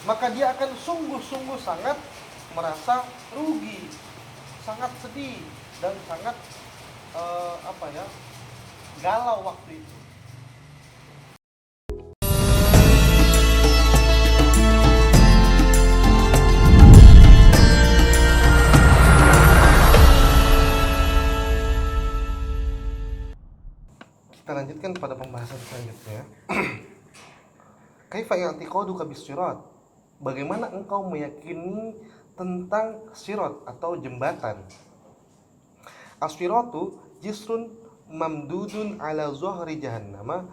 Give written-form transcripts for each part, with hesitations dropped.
maka dia akan sungguh-sungguh sangat merasa rugi, sangat sedih dan sangat galau waktu itu. Kita lanjutkan pada pembahasan selanjutnya. Kaifa i'tiqaduka bis-sirat? Bagaimana engkau meyakini tentang sirat atau jembatan? As-siratu jisrun mamdudun ala zuhri jahannama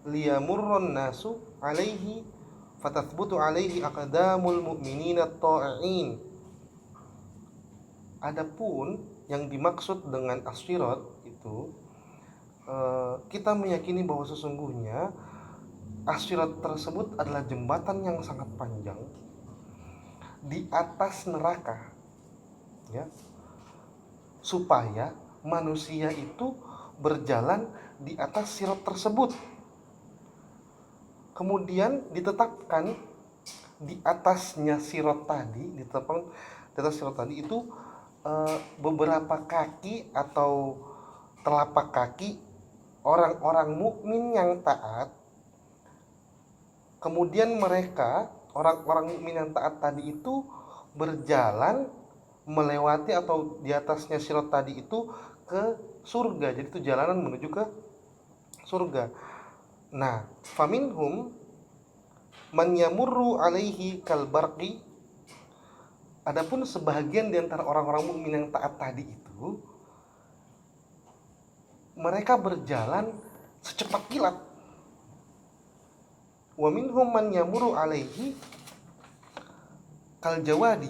liyamurrun nasu alaihi fatathbutu alaihi aqdamul mu'minina at-ta'i'in. Adapun yang dimaksud dengan as-sirat itu, kita meyakini bahwa sesungguhnya as-sirat tersebut adalah jembatan yang sangat panjang di atas neraka, ya, supaya manusia itu berjalan di atas sirat tersebut. Kemudian ditetapkan di atasnya sirat tadi, ditetapkan di atas sirat tadi itu beberapa kaki atau telapak kaki orang-orang mukmin yang taat. Kemudian mereka, orang-orang mukmin yang taat tadi itu berjalan melewati atau di atasnya sirat tadi itu ke surga. Jadi itu jalanan menuju ke surga. Nah, faminhum man yamurru alaihi kalbarqi. Adapun sebahagian di antara orang-orang mukmin yang taat tadi itu, mereka berjalan secepat kilat. Wa minhum man yamurru alaihi kal jawadi.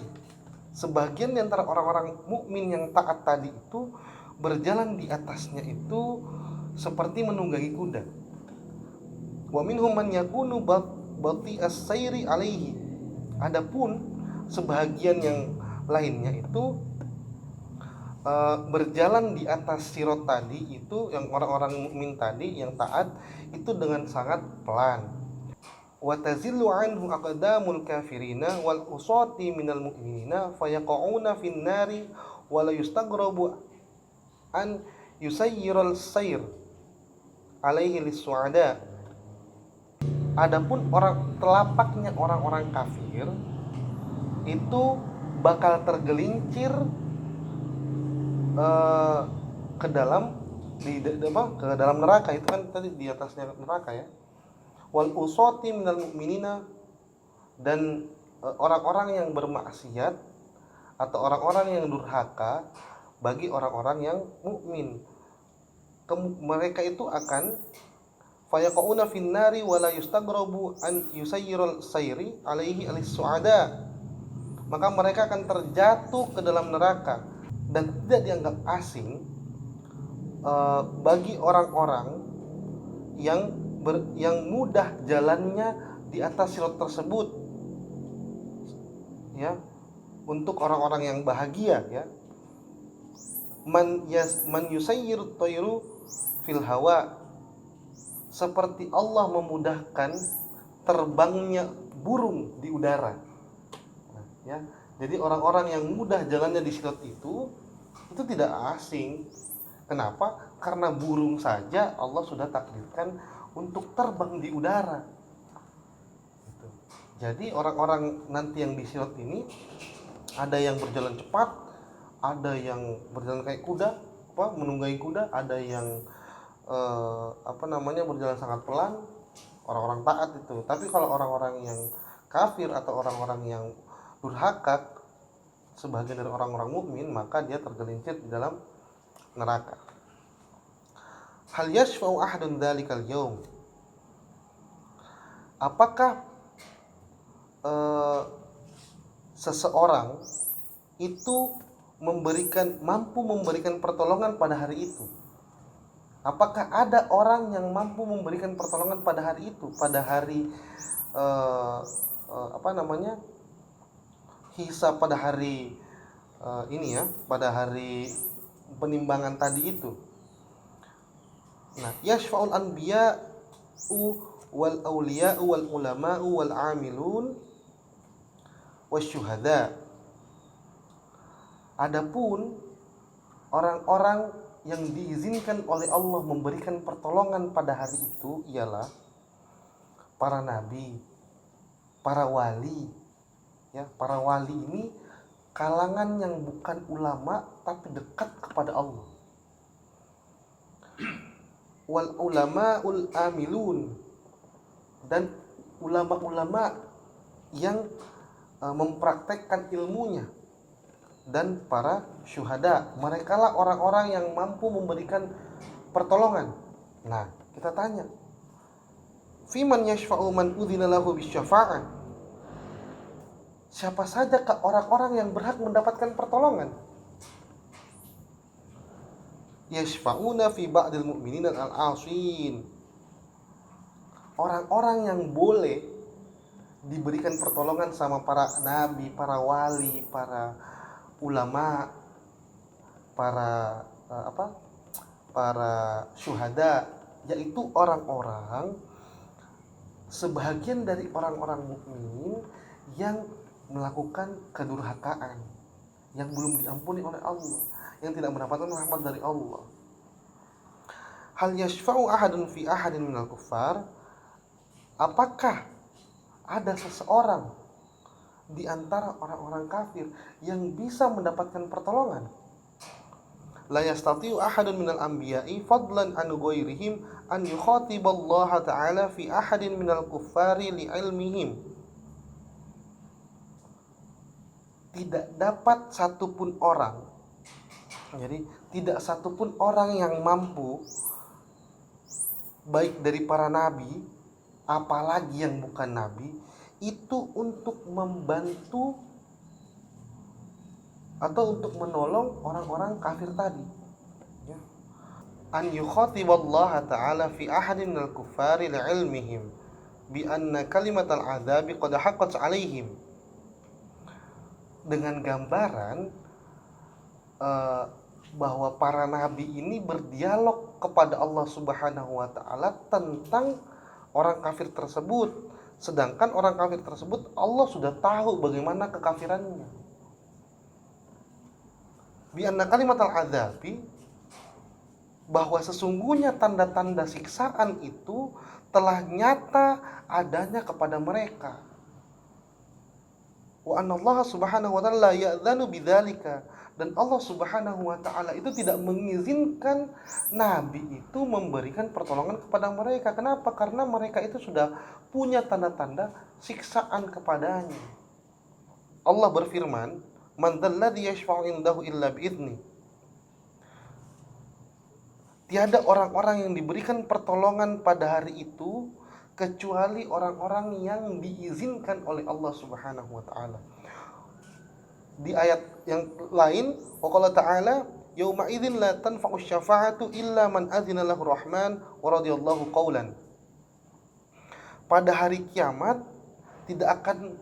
Sebagian di antara orang-orang mukmin yang taat tadi itu berjalan di atasnya itu seperti menunggangi kuda. Wa minhum man yakunu bati as-sayri alaihi. Adapun sebahagian yang lainnya itu berjalan di atas sirat tadi itu, yang orang-orang mukmin tadi yang taat itu dengan sangat pelan. Wa tazillu anhu aqdamul kafirina wal usati minal mu'minina fayaqauna fin nari wa la yustaghrabu an yusayyiral sayr alaihi lis-su'ada. Adapun telapaknya orang-orang kafir itu bakal tergelincir ke dalam ke dalam neraka. Itu kan tadi di atasnya neraka, ya. Wal usati minal mu'minina, dan orang-orang yang bermaksiat atau orang-orang yang durhaka bagi orang-orang yang mukmin, mereka itu akan fayaqauna fin nari wa la yustaghrabu an yusayyirul sayri alaihi alis-su'ada. Maka mereka akan terjatuh ke dalam neraka dan tidak dianggap asing bagi orang-orang yang mudah jalannya di atas sirat tersebut, ya, untuk orang-orang yang bahagia, ya. Man yusayyir tayru fil hawa, seperti Allah memudahkan terbangnya burung di udara. Ya, jadi orang-orang yang mudah jalannya di sirat itu tidak asing. Kenapa? Karena burung saja Allah sudah takdirkan untuk terbang di udara. Gitu. Jadi orang-orang nanti yang di sirat ini ada yang berjalan cepat, ada yang berjalan kayak kuda, menunggangi kuda, ada yang berjalan sangat pelan, orang-orang taat itu. Tapi kalau orang-orang yang kafir atau orang-orang yang durhaka, sebagian dari orang-orang mukmin, maka dia tergelincir di dalam neraka. Hal yashfa'u ahadun dzalikal yaum. Apakah seseorang itu mampu memberikan pertolongan pada hari itu? Apakah ada orang yang mampu memberikan pertolongan pada hari itu, pada hari hisab, pada hari pada hari penimbangan tadi itu? Nah, yashfa'ul anbiya'u wal awliya'u wal ulama'u wal 'amilun wasyuhada. Adapun orang-orang yang diizinkan oleh Allah memberikan pertolongan pada hari itu ialah para nabi, para wali. Ya, para wali ini kalangan yang bukan ulama tapi dekat kepada Allah. Wal ulama'ul amilun, dan ulama-ulama yang mempraktekkan ilmunya, dan para syuhada, merekalah orang-orang yang mampu memberikan pertolongan. Nah, kita tanya, fiman yashfa'u man udzina lahu bisyafa'ah, siapa saja orang-orang yang berhak mendapatkan pertolongan? Yashfa'una fi ba'dil mu'minin al-'asin, orang-orang yang boleh diberikan pertolongan sama para nabi, para wali, para ulama, para para syuhada, yaitu orang-orang, sebahagian dari orang-orang mukmin yang melakukan kedurhakaan, yang belum diampuni oleh Allah, yang tidak mendapatkan rahmat dari Allah. Hal yashfa'u ahadun fi ahadin minal kuffar, apakah ada seseorang di antara orang-orang kafir yang bisa mendapatkan pertolongan? La yastati'u ahadun minal anbiya'i fadlan an ghairihim an yukhatiballaha ta'ala fi ahadin minal kuffari li'ilmihim. Tidak dapat satupun orang, jadi tidak satupun orang yang mampu, baik dari para nabi apalagi yang bukan nabi, itu untuk membantu atau untuk menolong orang-orang kafir tadi. Ya. An yukhatiballaha ta'ala fi ahadin minal kuffari li'ilmihim bi anna kalimatal adzabi qad haqqat 'alaihim. Dengan gambaran bahwa para nabi ini berdialog kepada Allah Subhanahu wa taala tentang orang kafir tersebut, sedangkan orang kafir tersebut Allah sudah tahu bagaimana kekafirannya. Bi anna kalimatal adzabi, bahwa sesungguhnya tanda-tanda siksaan itu telah nyata adanya kepada mereka. Wa anna Allah Subhanahu wa ta'ala ya'dzanu bidzalika, dan Allah Subhanahu wa ta'ala itu tidak mengizinkan nabi itu memberikan pertolongan kepada mereka. Kenapa? Karena mereka itu sudah punya tanda-tanda siksaan kepadanya. Allah berfirman, man dzalladzi yashfa'u indahu illa bi'idznih. Tiada orang-orang yang diberikan pertolongan pada hari itu kecuali orang-orang yang diizinkan oleh Allah Subhanahu wa taala. Di ayat yang lain, waqala ta'ala, yauma idzin la tanfa'u syafa'atu illa man adzina lahu rahman wa radiyallahu qaulan. Pada hari kiamat tidak akan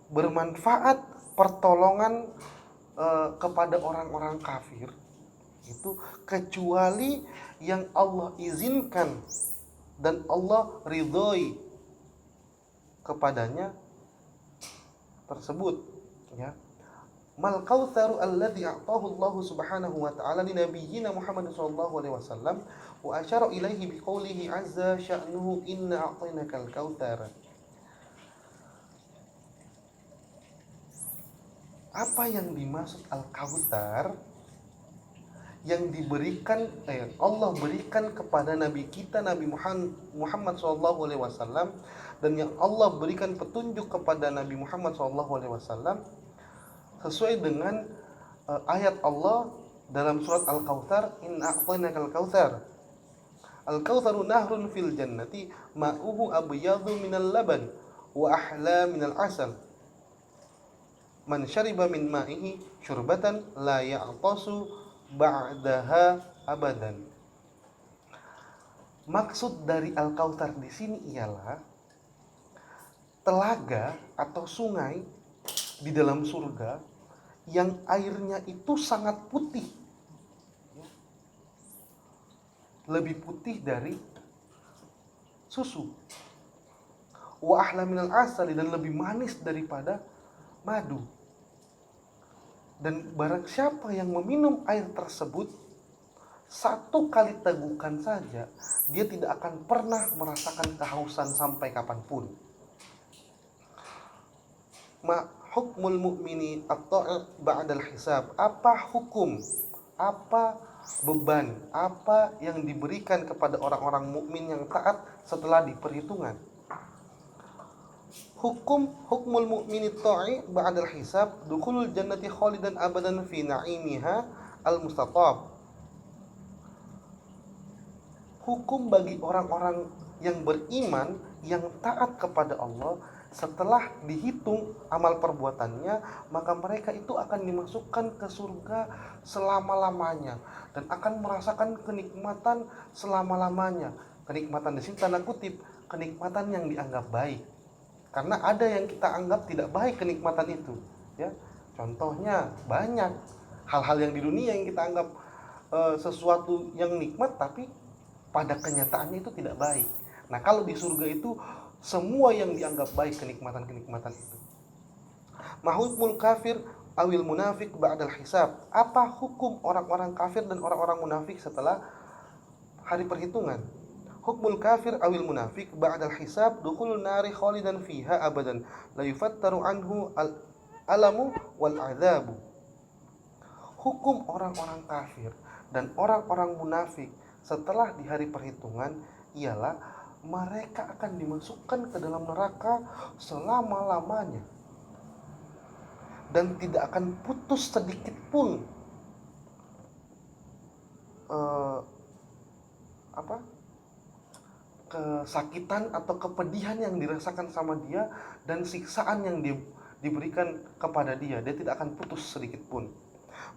bermanfaat pertolongan kepada orang-orang kafir itu kecuali yang Allah izinkan dan Allah ridhoi kepadanya tersebut, ya. Mal kautsaru alladzi a'tahu Allah Subhanahu wa ta'ala li nabiyyina Muhammad sallallahu alaihi wasallam wa asyara ilaihi biqaulihi azza sya'nuhu inna a'tainakal kautsar. Apa yang dimaksud al-kautsar yang diberikan Allah berikan kepada nabi kita Nabi Muhammad sallallahu alaihi wasallam, dan yang Allah berikan petunjuk kepada Nabi Muhammad sallallahu alaihi wasallam sesuai dengan ayat Allah dalam surat Al-Kautsar, inna a'tainakal kautsar. Al-kautsaru nahrun fil jannati ma'uhu abyadu minal laban wa ahla minal asal. Man syariba min ma'ihi syurbatan la ya'tasu ba'daha abadan. Maksud dari Al-Kautsar di sini ialah telaga atau sungai di dalam surga yang airnya itu sangat putih, lebih putih dari susu. wa ahla minal asali, dan lebih manis daripada madu. Dan barang siapa yang meminum air tersebut satu kali tegukan saja, dia tidak akan pernah merasakan kehausan sampai kapanpun. Ma hukmul mu'mini at-ta'i ba'dal hisab. Apa hukum, apa beban, apa yang diberikan kepada orang-orang mukmin yang taat setelah diperhitungan? Hukmul mu'mini at-ta'i ba'dal hisab dukhulul jannati khalidan abadan fi na'imiha al-mustatab. Hukum bagi orang-orang yang beriman, yang taat kepada Allah, setelah dihitung amal perbuatannya, maka mereka itu akan dimasukkan ke surga selama-lamanya dan akan merasakan kenikmatan selama-lamanya. Kenikmatan di sini tanda kutip, kenikmatan yang dianggap baik. Karena ada yang kita anggap tidak baik kenikmatan itu, ya. Contohnya banyak hal-hal yang di dunia yang kita anggap sesuatu yang nikmat, tapi pada kenyataannya itu tidak baik. Nah, kalau di surga itu semua yang dianggap baik kenikmatan-kenikmatan itu. Mahukmul kafir awil munafik ba'dal hisab. Apa hukum orang-orang kafir dan orang-orang munafik setelah hari perhitungan? Hukmul kafir awil munafik ba'dal hisab dukhulun nari khalidan fiha abadan la yufattaru anhu alamu wal adzabu. Hukum orang-orang kafir dan orang-orang munafik setelah di hari perhitungan ialah mereka akan dimasukkan ke dalam neraka selama-lamanya dan tidak akan putus sedikit pun kesakitan atau kepedihan yang dirasakan sama dia dan siksaan yang diberikan kepada dia. Dia tidak akan putus sedikit pun.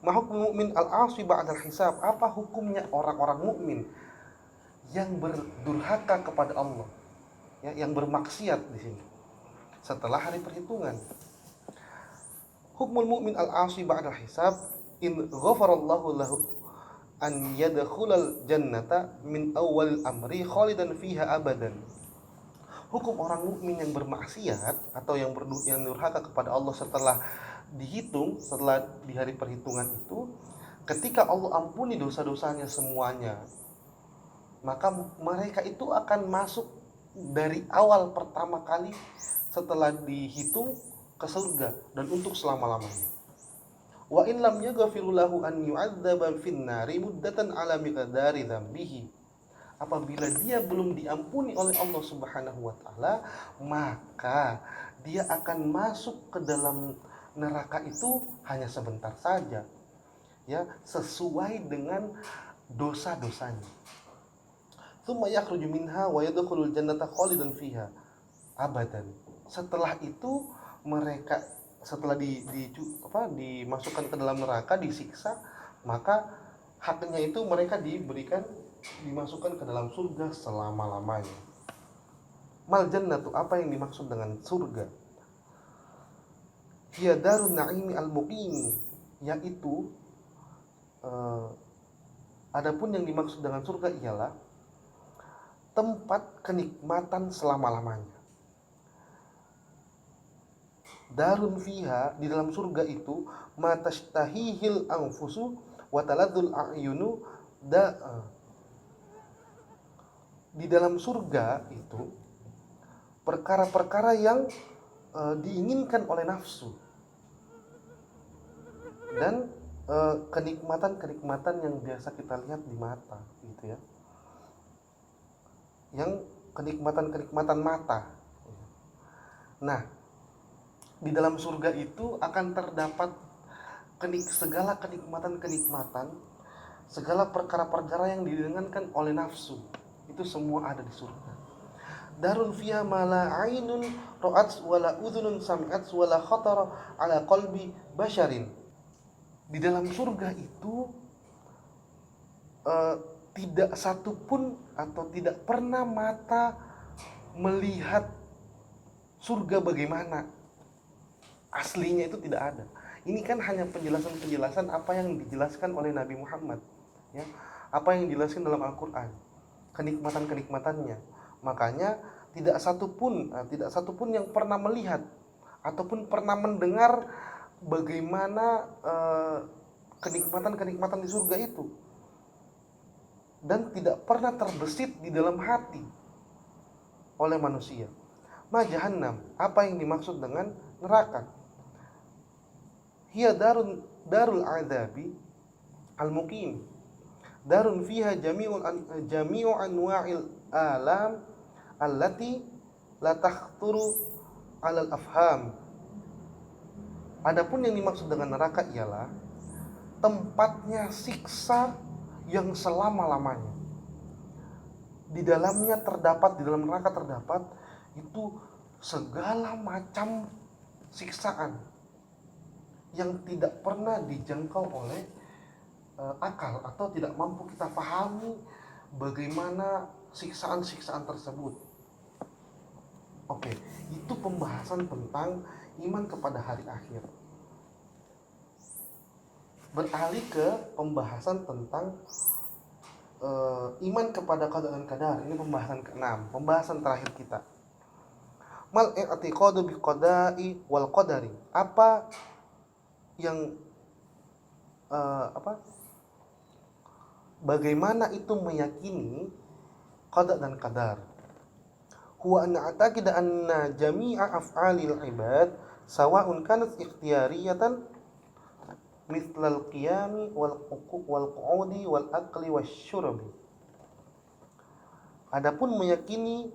Mahukmul mu'min al-'asi ba'dal hisab. Apa hukumnya orang-orang mukmin yang berdurhaka kepada Allah, ya, yang bermaksiat di sini setelah hari perhitungan? Hukmul mu'min al-'asi ba'dal hisab in ghafarallahu lahu an yadkhulal jannata min awwalil amri khalidan fiha abadan. Hukum orang mukmin yang bermaksiat atau yang durhaka kepada Allah setelah dihitung, setelah di hari perhitungan itu, ketika Allah ampuni dosa-dosanya semuanya, maka mereka itu akan masuk dari awal pertama kali setelah dihitung ke surga dan untuk selama-lamanya. Wa in lam yaghfiru lahu an yu'adzaba fin nari muddatan ala miqdari dzambihi. Apabila dia belum diampuni oleh Allah Subhanahu wa taala, maka dia akan masuk ke dalam neraka itu hanya sebentar saja, ya, sesuai dengan dosa-dosanya. Tsumma yakhruju minha wa yadkhulul jannata khalidan fiha abadan. Setelah itu mereka setelah dimasukkan ke dalam neraka, disiksa, maka haknya itu mereka dimasukkan ke dalam surga selama-lamanya. Mal jannatu, apa yang dimaksud dengan surga? Hiya darun na'imi al-muqimi, yaitu adapun yang dimaksud dengan surga ialah tempat kenikmatan selama-lamanya. Darun fiha, di dalam surga itu, matastahihil anfusu wa taladzul a'yunu. Di dalam surga itu perkara-perkara yang diinginkan oleh nafsu dan kenikmatan-kenikmatan yang biasa kita lihat di mata, gitu ya, yang kenikmatan-kenikmatan mata. Nah, di dalam surga itu akan terdapat segala kenikmatan-kenikmatan, segala perkara-perkara yang diinginkan oleh nafsu, itu semua ada di surga. Darun fiha ma la 'ainun ra'at wa la udhunun sami'at wa la khatara 'ala qalbi basharin. Di dalam surga itu tidak satu pun atau tidak pernah mata melihat surga bagaimana aslinya, itu tidak ada. Ini kan hanya penjelasan-penjelasan apa yang dijelaskan oleh Nabi Muhammad, ya, apa yang dijelaskan dalam Al-Quran, kenikmatan-kenikmatannya. Makanya tidak satupun yang pernah melihat ataupun pernah mendengar bagaimana kenikmatan-kenikmatan di surga itu, dan tidak pernah terbesit di dalam hati oleh manusia. Ma jahannam, apa yang dimaksud dengan neraka? Hiya darul azabi al-muqim, darun fiha jami'u anwa'il alam allati la takhturu 'alal afham. Adapun yang dimaksud dengan neraka ialah tempatnya siksa yang selama-lamanya. Di dalam neraka terdapat itu segala macam siksaan yang tidak pernah dijangkau oleh akal, atau tidak mampu kita pahami bagaimana siksaan-siksaan tersebut. Oke, itu pembahasan tentang iman kepada hari akhir. Beralih ke pembahasan tentang iman kepada qada dan qadar. Ini pembahasan ke-6, pembahasan terakhir kita. Mal i'tiqadu bi qada'i wal qadari. Apa yang bagaimana itu meyakini qada dan qadar? Huwa an na'taqida anna jami'a af'alil ibad sawa'un kanat ikhtiyariyatan mithlal qiyami wal qu'udi wal akli wasyurbi. Adapun meyakini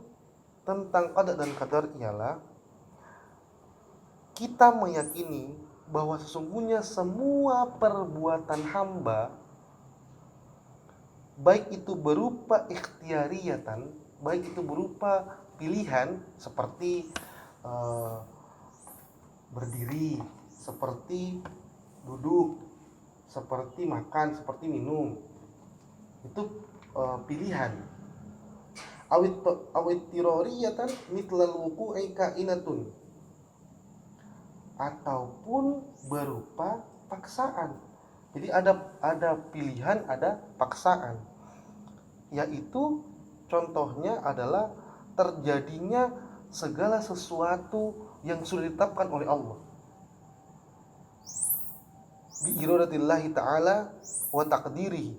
tentang qada dan qadar ialah kita meyakini bahwa sesungguhnya semua perbuatan hamba, baik itu berupa ikhtiyariyatan, baik itu berupa pilihan seperti berdiri, seperti duduk, seperti makan, seperti minum, itu pilihan. Awit tiroriyatan mitlal wuku'i kainatun, ataupun berupa paksaan. Jadi ada pilihan, ada paksaan, yaitu contohnya adalah terjadinya segala sesuatu yang sudah ditetapkan oleh Allah bi iradatillahi ta'ala wa taqdirihi,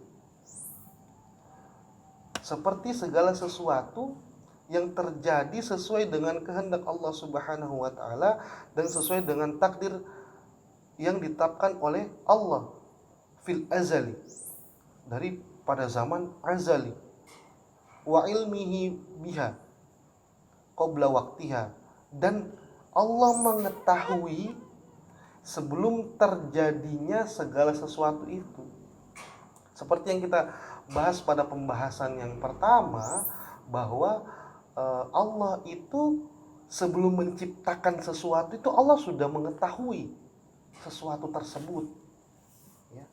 seperti segala sesuatu yang terjadi sesuai dengan kehendak Allah Subhanahu wa taala dan sesuai dengan takdir yang ditetapkan oleh Allah fil azali, dari pada zaman azali, wa ilmihi biha qabla waqtiha, dan Allah mengetahui sebelum terjadinya segala sesuatu itu. Seperti yang kita bahas pada pembahasan yang pertama, bahwa Allah itu sebelum menciptakan sesuatu itu Allah sudah mengetahui sesuatu tersebut, ya.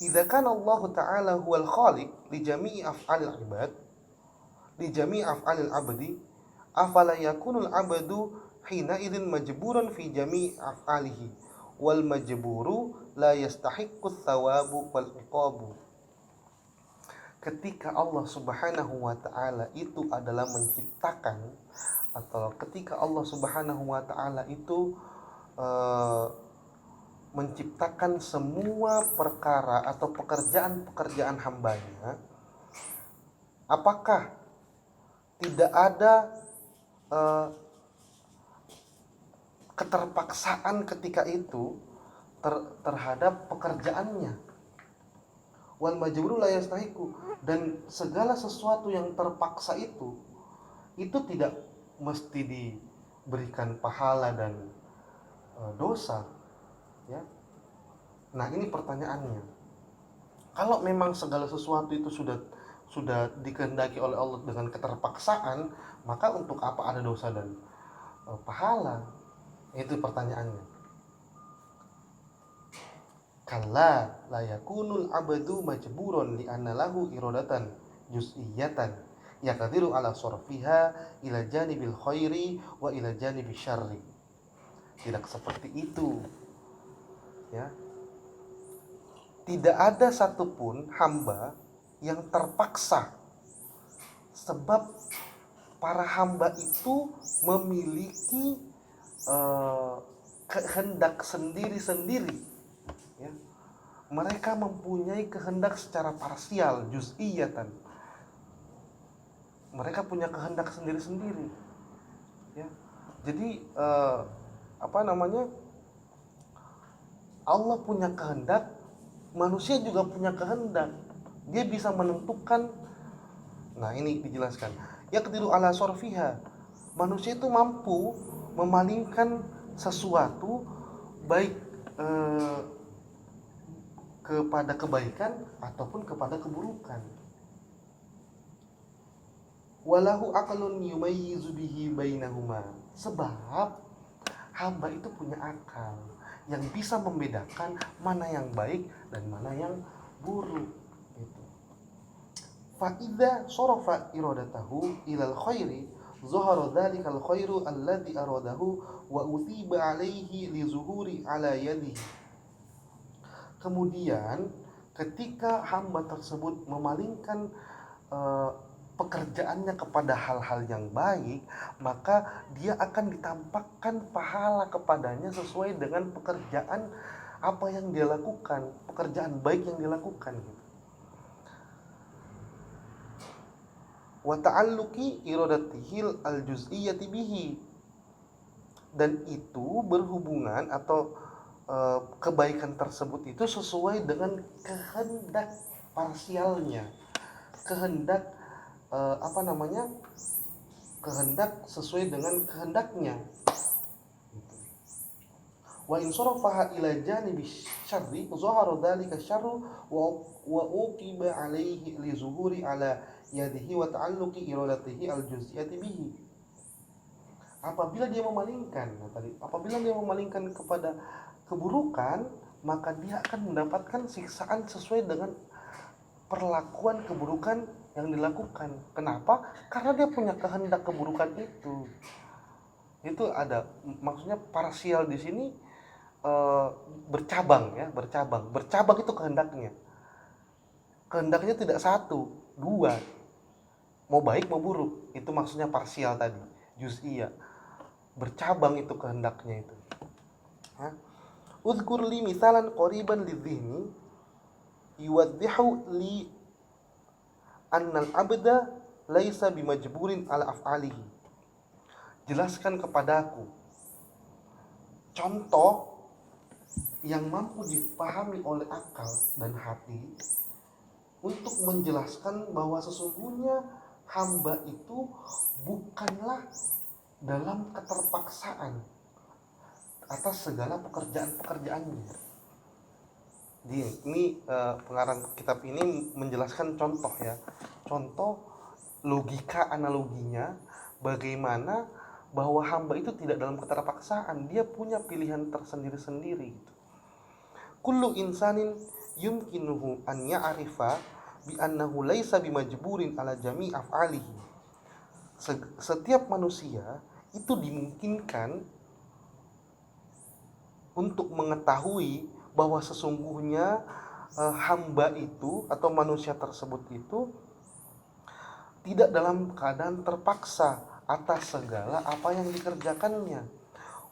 Idza kana Allah Ta'ala huwal khaliq li jami'i af'alil ibad, li jami'i af'alil abdi, afala yakunul abdu hina idzin majburan fi jami'i af'alihi wal majburu la yastahiqqu thawabu wal iqabu. Ketika Allah Subhanahu wa taala itu adalah menciptakan, atau ketika Allah Subhanahu wa taala itu menciptakan semua perkara atau pekerjaan-pekerjaan hambanya, apakah tidak ada keterpaksaan ketika itu terhadap pekerjaannya? Wal majburu la yastahiqu, dan segala sesuatu yang terpaksa itu tidak mesti diberikan pahala dan dosa, ya. Nah, ini pertanyaannya. Kalau memang segala sesuatu itu sudah dikehendaki oleh Allah dengan keterpaksaan, maka untuk apa ada dosa dan pahala? Itu pertanyaannya. Kalla la yakunul abdu majburon li anna lahu iradatan juz'iyatan yaqdiru ala sarfiha ila janibil khairi wa ila janibil syarri. Tidak seperti itu, ya. Tidak ada satupun hamba yang terpaksa, sebab para hamba itu memiliki kehendak sendiri-sendiri, ya. Mereka mempunyai kehendak secara parsial, juz'iyatan. Mereka punya kehendak sendiri-sendiri, ya. Jadi Allah punya kehendak, manusia juga punya kehendak. Dia bisa menentukan. Nah, ini dijelaskan. Yaqdiru ala sorfiha. Manusia itu mampu memalingkan sesuatu baik kepada kebaikan ataupun kepada keburukan. Walahu aqlun yumayyizu bihi bainahuma. Sebab hamba itu punya akal yang bisa membedakan mana yang baik dan mana yang buruk. Gitu. Fa idza sarafa iradatahu ilal khairi zahara dzalikal khairu alladzi aradahu wa utiba alaihi li zuhuri ala yadihi. Kemudian ketika hamba tersebut memalingkan pekerjaannya kepada hal-hal yang baik, maka dia akan ditampakkan pahala kepadanya sesuai dengan pekerjaan apa yang dia lakukan, pekerjaan baik yang dilakukan. Wa ta'alluqi iradatihil al-juz'iyyati bihi. Dan itu berhubungan atau kebaikan tersebut itu sesuai dengan kehendak parsialnya, kehendak kehendak sesuai dengan kehendaknya. Wa in sarafaha ila janibi syarri zahara dzalika syarru wa uqiba alaihi li zuhuri ala yadihi wa ta'alluqi iradatihi al-juz'iyati bihi. Apabila dia memalingkan kepada keburukan, maka dia akan mendapatkan siksaan sesuai dengan perlakuan keburukan yang dilakukan. Kenapa? Karena dia punya kehendak keburukan itu. Itu ada, maksudnya parsial di sini bercabang, ya, bercabang. Bercabang itu kehendaknya. Kehendaknya tidak satu, dua. Mau baik mau buruk. Itu maksudnya parsial tadi, juz'iyah. Bercabang itu kehendaknya itu. Uzkur li misalan qariban lidhihni yuwaddihu li annal abda laisa bimajburin ala af'alihi. Jelaskan kepadaku contoh yang mampu dipahami oleh akal dan hati untuk menjelaskan bahwa sesungguhnya hamba itu bukanlah dalam keterpaksaan atas segala pekerjaan-pekerjaannya. Ini pengarang kitab ini menjelaskan contoh, ya, contoh logika analoginya bagaimana bahwa hamba itu tidak dalam keterpaksaan, dia punya pilihan tersendiri-sendiri. Kullu insanin yumkinuhu an ya'rifa bi annahu laisa bimajburin ala jami' af'alihi. Setiap manusia itu dimungkinkan untuk mengetahui bahwa sesungguhnya hamba itu atau manusia tersebut itu tidak dalam keadaan terpaksa atas segala apa yang dikerjakannya.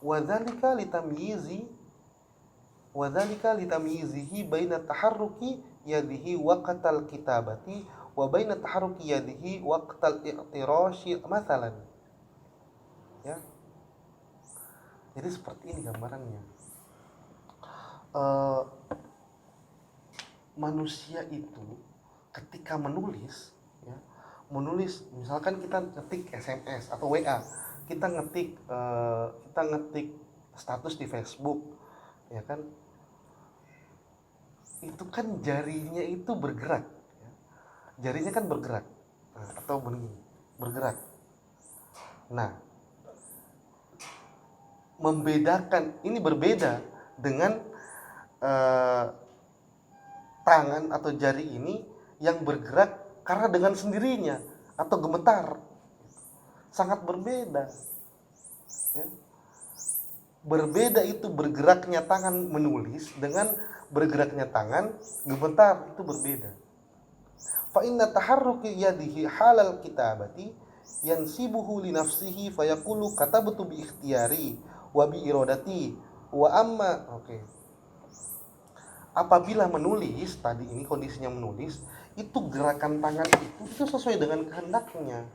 Wadzalika litamyizihi baina taharruki yadihi waqtal kitabati wa baina taharruki yadihi waqtal i'tirashi mathalan. Ya. Jadi seperti ini gambarannya. Manusia itu ketika menulis, ya, menulis misalkan kita ngetik SMS atau WA, kita ngetik status di Facebook, ya kan, itu kan jarinya itu bergerak, ya. Jarinya kan bergerak, atau begini, bergerak. Nah, membedakan ini berbeda dengan tangan atau jari ini yang bergerak karena dengan sendirinya atau gemetar. Sangat berbeda, ya. Berbeda itu bergeraknya tangan menulis dengan bergeraknya tangan gemetar, itu berbeda. Fa inna taharruki yadihi halal kitabati yansibuhu li nafsihi fayaqulu katabtu bi ikhtiyari wa bi iradati wa amma apabila menulis, tadi ini kondisinya menulis, itu gerakan tangan itu sesuai dengan kehendaknya.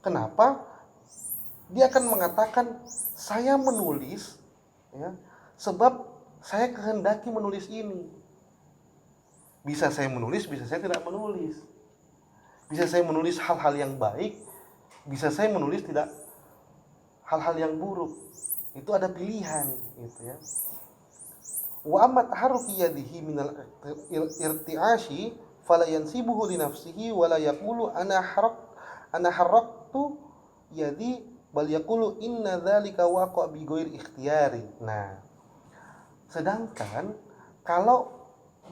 Kenapa? Dia akan mengatakan saya menulis ya, sebab saya kehendaki menulis ini. Bisa saya menulis, bisa saya tidak menulis. Bisa saya menulis hal-hal yang baik, bisa saya menulis tidak hal-hal yang buruk. Itu ada pilihan gitu ya. Wa amma taharruki yadihi minal irti'ashi fala yansibuhu li nafsihi wa la yaqulu ana haraktu yadi bal yaqulu inna dzalika waqa bi ghairi ikhtiyari. Nah, sedangkan kalau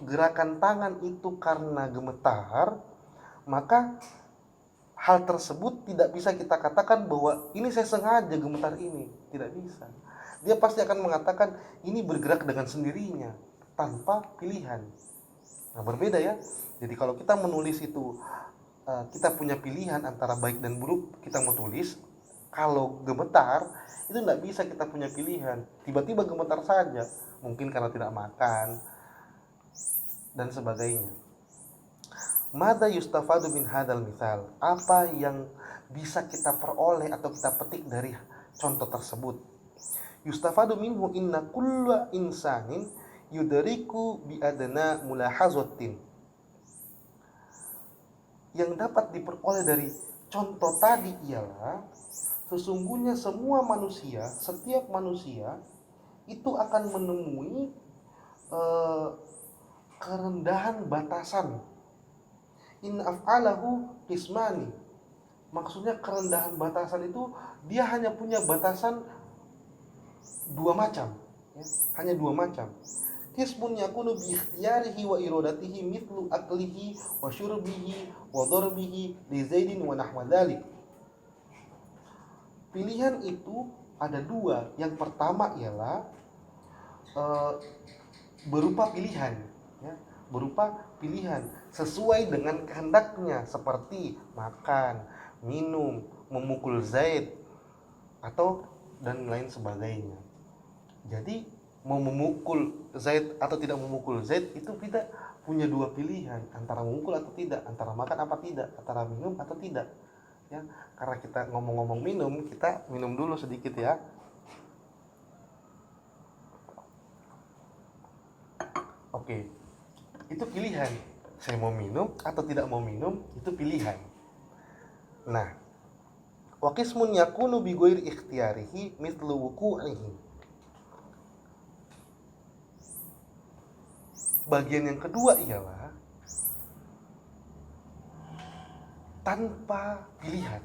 gerakan tangan itu karena gemetar, maka hal tersebut tidak bisa kita katakan bahwa ini saya sengaja gemetar ini, tidak bisa. Dia pasti akan mengatakan ini bergerak dengan sendirinya tanpa pilihan. Nah, berbeda ya. Jadi kalau kita menulis itu kita punya pilihan antara baik dan buruk, kita mau tulis. Kalau gemetar itu tidak bisa kita punya pilihan. Tiba-tiba gemetar saja, mungkin karena tidak makan dan sebagainya. Mada yustafadu min hadal misal? Apa yang bisa kita peroleh atau kita petik dari contoh tersebut? Yustafadu minhu inna kulla insanin yudariku bi adna mulahazatin. Yang dapat diperoleh dari contoh tadi ialah sesungguhnya semua manusia, setiap manusia itu akan menemui kerendahan batasan. In af'alahu qismani. Maksudnya kerendahan batasan itu dia hanya punya batasan dua macam ya, hanya dua macam. Qismun yakunu bi ikhtiyarihi wa iradatihi mithlu aklihi wa syurbihi wa darbihi li zaidin wa nahwa dzalik. Pilihan itu ada dua. Yang pertama ialah berupa pilihan ya, berupa pilihan sesuai dengan kehendaknya, seperti makan, minum, memukul Zaid atau dan lain sebagainya. Jadi mau memukul Zaid atau tidak memukul Zaid itu kita punya dua pilihan, antara memukul atau tidak, antara makan apa tidak, antara minum atau tidak ya. Karena kita ngomong-ngomong minum, kita minum dulu sedikit ya. Oke. Itu pilihan. Saya mau minum atau tidak mau minum, itu pilihan. Nah, wa qismun yakunu bi ghairi ikhtiyarihi mithlu wuqu'ihi. Bagian yang kedua ialah tanpa pilihan,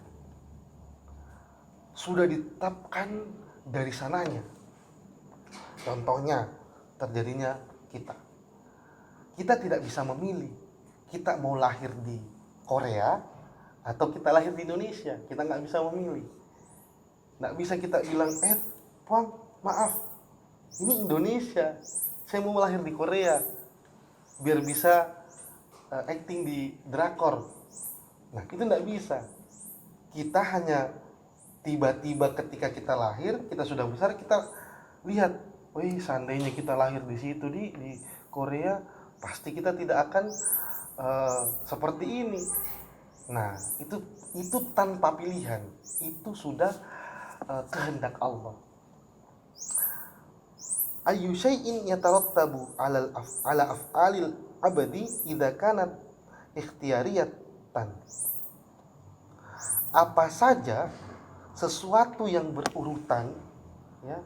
sudah ditetapkan dari sananya. Contohnya terjadinya kita tidak bisa memilih kita mau lahir di Korea atau kita lahir di Indonesia. Kita nggak bisa memilih. Nggak bisa kita bilang Puang, maaf, ini Indonesia, saya mau lahir di Korea biar bisa acting di drakor. Nah, itu nggak bisa. Kita hanya tiba-tiba ketika kita lahir, kita sudah besar, kita lihat, wih, seandainya kita lahir di situ di Korea, pasti kita tidak akan seperti ini. Nah, itu tanpa pilihan, itu sudah kehendak Allah. Ayyu syai'in yatarattabu ala af'alil abadi idza kanat ikhtiyariyatan. Apa saja sesuatu yang berurutan ya,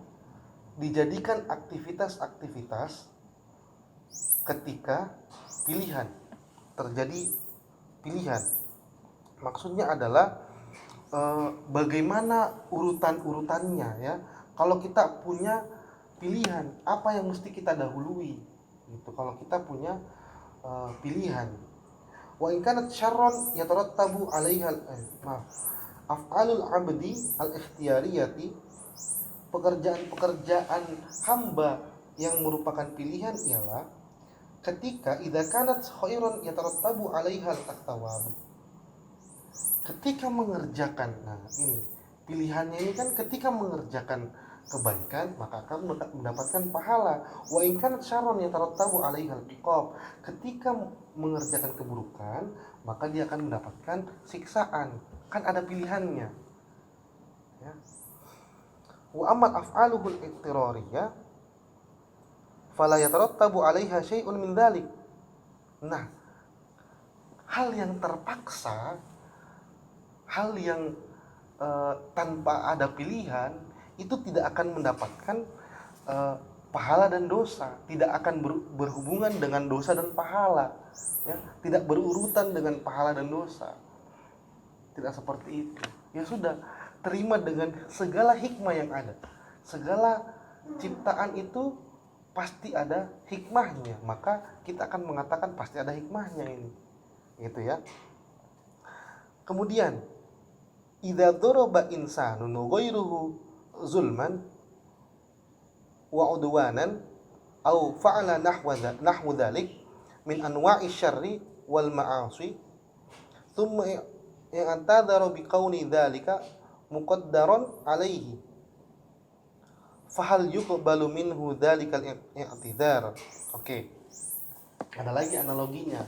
dijadikan aktivitas-aktivitas ketika pilihan, terjadi pilihan. Maksudnya adalah bagaimana urutan-urutannya ya. Kalau kita punya pilihan, apa yang mesti kita dahului gitu. Kalau kita punya pilihan. Wa in kanat syarran yatarattabu 'alaiha af'alul 'abdi al-ikhtiyariyati. Pekerjaan-pekerjaan hamba yang merupakan pilihan ialah ketika idza kanat khairan yatarattabu 'alaiha al-thawab. ketika mengerjakan, nah ini pilihannya ini kan, ketika mengerjakan kebaikan maka akan mendapatkan pahala. Wa in kanat syarran yatarattabu 'alaihal iqab. Ketika mengerjakan keburukan maka dia akan mendapatkan siksaan. Kan ada pilihannya, ya. Wa amma af'aluhul ittirariyah fala yatarattabu 'alaiha syai'un min dzalik. Nah, hal yang terpaksa, hal yang tanpa ada pilihan, itu tidak akan mendapatkan pahala dan dosa, tidak akan berhubungan dengan dosa dan pahala, ya, tidak berurutan dengan pahala dan dosa, tidak seperti itu. Ya sudah, terima dengan segala hikmah yang ada. Segala ciptaan itu pasti ada hikmahnya, maka kita akan mengatakan pasti ada hikmahnya ini, gitu ya. Kemudian idza daraba insanun ghairuhu zulman wa udwanan aw fa'ala nahwu dzalik min anwa'i syarri wal ma'asi thumma i'tadara bi kauni dzalika muqaddaran alaihi fahal yuqbalu minhu dzalikal i'tidar. Oke. Ada lagi analoginya.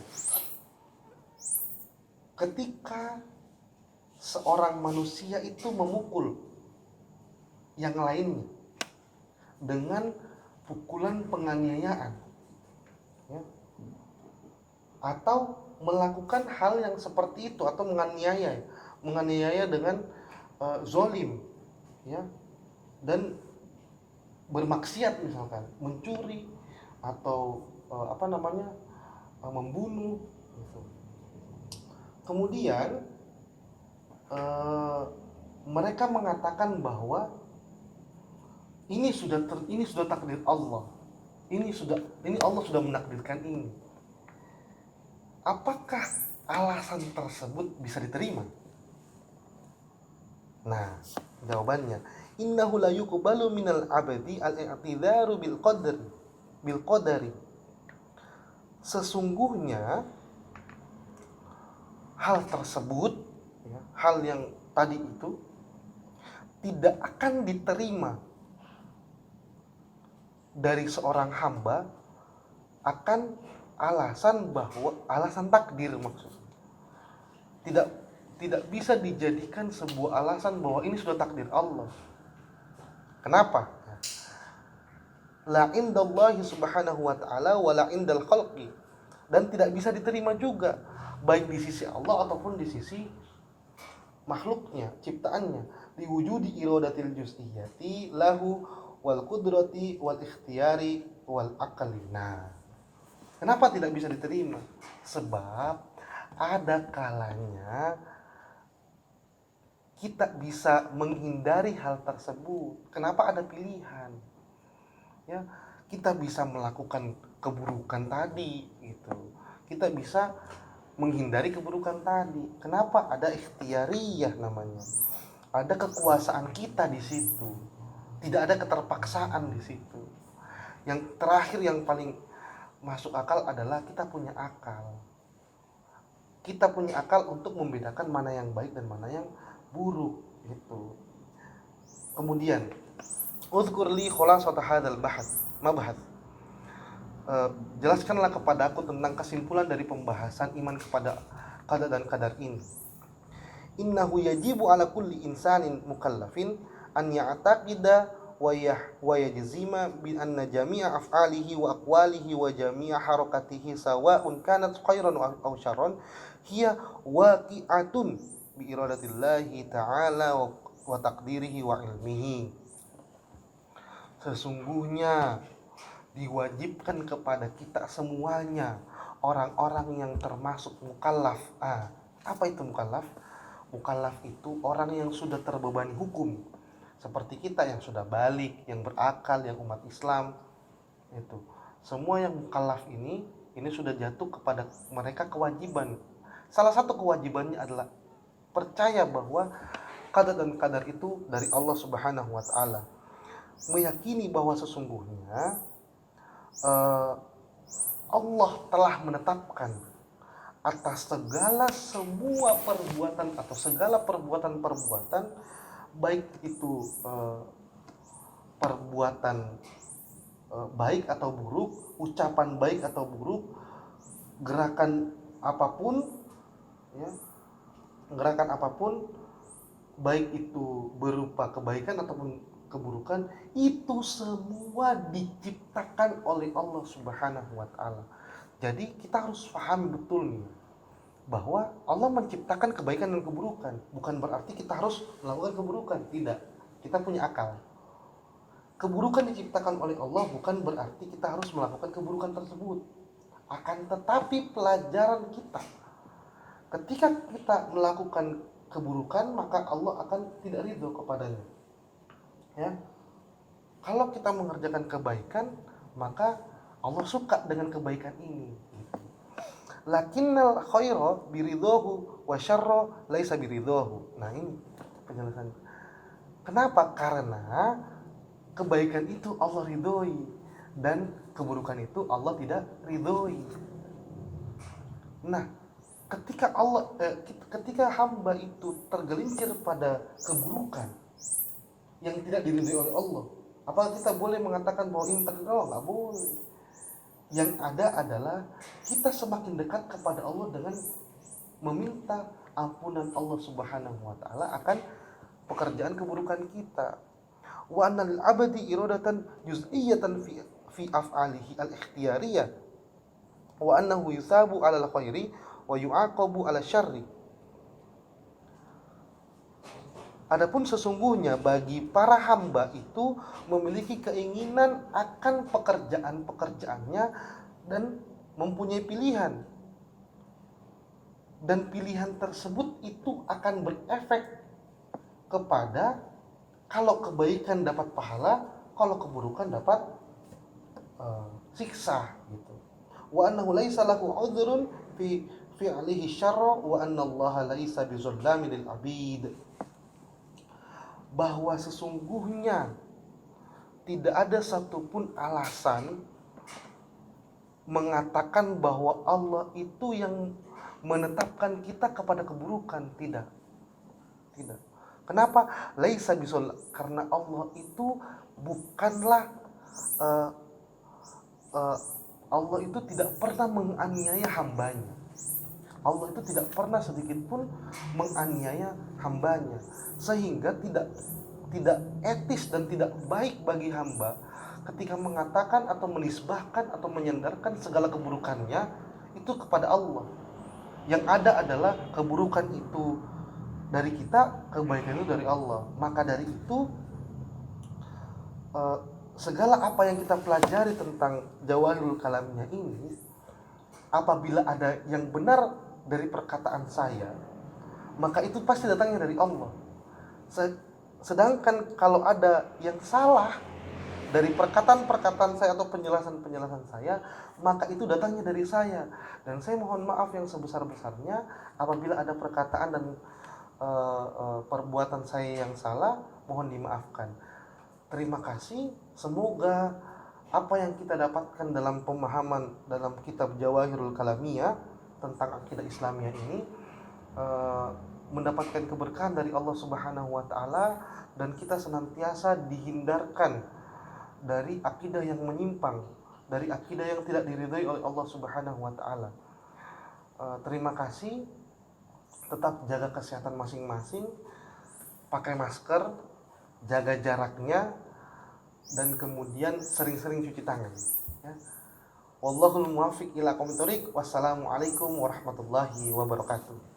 Ketika seorang manusia itu memukul yang lainnya dengan pukulan penganiayaan, ya, atau melakukan hal yang seperti itu, atau menganiaya dengan zolim, ya, dan bermaksiat, misalkan mencuri atau membunuh, gitu. Kemudian mereka mengatakan bahwa ini sudah takdir Allah. Ini Allah sudah menakdirkan ini. Apakah alasan tersebut bisa diterima? Nah, jawabannya, innahu la yuqbalu minal abdi al-i'tidharu bil qadari. Sesungguhnya hal tersebut, ya, hal yang tadi itu tidak akan diterima dari seorang hamba akan alasan takdir, maksudnya. Tidak bisa dijadikan sebuah alasan bahwa ini sudah takdir Allah. Kenapa? La indallahi subhanahu wa ta'ala wa la indal khalqi. Dan tidak bisa diterima juga baik di sisi Allah ataupun di sisi makhluknya, ciptaannya. Diwujudi iradatil juz'iyati lahu wal qudrati wal ikhtiyari wal aqli. Nah, kenapa tidak bisa diterima? Sebab ada kalanya kita bisa menghindari hal tersebut. Kenapa? Ada pilihan, ya. Kita bisa melakukan keburukan tadi, gitu. Kita bisa menghindari keburukan tadi. Kenapa? Ada ikhtiyariyah namanya. Ada kekuasaan kita di situ. Tidak ada keterpaksaan di situ. Yang terakhir, yang paling masuk akal adalah kita punya akal. Kita punya akal untuk membedakan mana yang baik dan mana yang buruk, gitu. Kemudian, uzkur li khulasat hadzal mabhath. Jelaskanlah kepadaku tentang kesimpulan dari pembahasan iman kepada qada dan qadar ini. Innahu yajibu ala kulli insanin mukallafin an ya'taqida wa yajzima bi anna jami'a af'alihi wa aqwalihi wa jami'a harakatihi sawa'un kanat khairan aw syarran hiya waqi'atun bi iradatillahi ta'ala wa taqdirihi wa ilmihi. Sesungguhnya diwajibkan kepada kita semuanya, orang-orang yang termasuk mukallaf. Apa itu mukallaf? Mukallaf itu orang yang sudah terbebani hukum, seperti kita yang sudah balik, yang berakal, yang umat Islam. Itu semua yang mukallaf ini sudah jatuh kepada mereka kewajiban. Salah satu kewajibannya adalah percaya bahwa qada dan qadar itu dari Allah Subhanahu wa ta'ala. Meyakini bahwa sesungguhnya Allah telah menetapkan atas segala semua perbuatan atau segala perbuatan-perbuatan, baik itu perbuatan baik atau buruk, ucapan baik atau buruk, gerakan apapun, ya, gerakan apapun, baik itu berupa kebaikan ataupun keburukan, itu semua diciptakan oleh Allah Subhanahu wa taala. Jadi kita harus pahami betul nih, bahwa Allah menciptakan kebaikan dan keburukan. Bukan berarti kita harus melakukan keburukan, tidak. Kita punya akal. Keburukan diciptakan oleh Allah bukan berarti kita harus melakukan keburukan tersebut. Akan tetapi pelajaran kita, ketika kita melakukan keburukan, maka Allah akan tidak ridho kepadanya. Ya. Kalau kita mengerjakan kebaikan, maka Allah suka dengan kebaikan ini. Lakinnal khaira biridhahu wa syarra laisa biridhahu. Nah, ini penjelasan. Kenapa? Karena kebaikan itu Allah ridhoi dan keburukan itu Allah tidak ridhoi. Nah, ketika hamba itu tergelincir pada keburukan yang tidak diridhoi oleh Allah, apakah kita boleh mengatakan bahwa ini takdir Allah? Nggak boleh. Yang ada adalah kita semakin dekat kepada Allah dengan meminta ampunan Allah Subhanahu wa taala akan pekerjaan keburukan kita. Wa anna lil abdi iradatan juz'iyatan fi af'alihi al-ikhtiyariyah wa annahu yusabu 'ala al-khairi wa yu'aqabu 'ala syarri. Adapun sesungguhnya bagi para hamba itu memiliki keinginan akan pekerjaan-pekerjaannya dan mempunyai pilihan. Dan pilihan tersebut itu akan berefek kepada kalau kebaikan dapat pahala, kalau keburukan dapat siksa gitu. Wa annahu laisa lahu 'udhrun fi fi'lihi syarra wa anna Allah laisa bizallamin lil 'abid. Bahwa sesungguhnya tidak ada satupun alasan mengatakan bahwa Allah itu yang menetapkan kita kepada keburukan. Tidak. Kenapa? Laisa bisol, karena Allah itu bukanlah Allah itu tidak pernah menganiaya hambanya. Allah itu tidak pernah sedikit pun menganiaya hambanya, sehingga tidak etis dan tidak baik bagi hamba ketika mengatakan atau menisbahkan atau menyandarkan segala keburukannya itu kepada Allah. Yang ada adalah keburukan itu dari kita, kebaikan itu dari Allah. Maka dari itu segala apa yang kita pelajari tentang Jawahirul Kalamnya ini, apabila ada yang benar dari perkataan saya, maka itu pasti datangnya dari Allah. Sedangkan kalau ada yang salah dari perkataan-perkataan saya atau penjelasan-penjelasan saya, maka itu datangnya dari saya. Dan saya mohon maaf yang sebesar-besarnya apabila ada perkataan dan perbuatan saya yang salah, mohon dimaafkan. Terima kasih. Semoga apa yang kita dapatkan dalam pemahaman dalam kitab Jawahirul Kalamiyah tentang akidah Islamiyah ini mendapatkan keberkahan dari Allah Subhanahu wa taala, dan kita senantiasa dihindarkan dari akidah yang menyimpang, dari akidah yang tidak diridhai oleh Allah Subhanahu wa taala. Terima kasih. Tetap jaga kesehatan masing-masing, pakai masker, jaga jaraknya, dan kemudian sering-sering cuci tangan, ya. Wallahul muwaffiq ila aqwamit thoriq. Wassalamualaikum warahmatullahi wabarakatuh.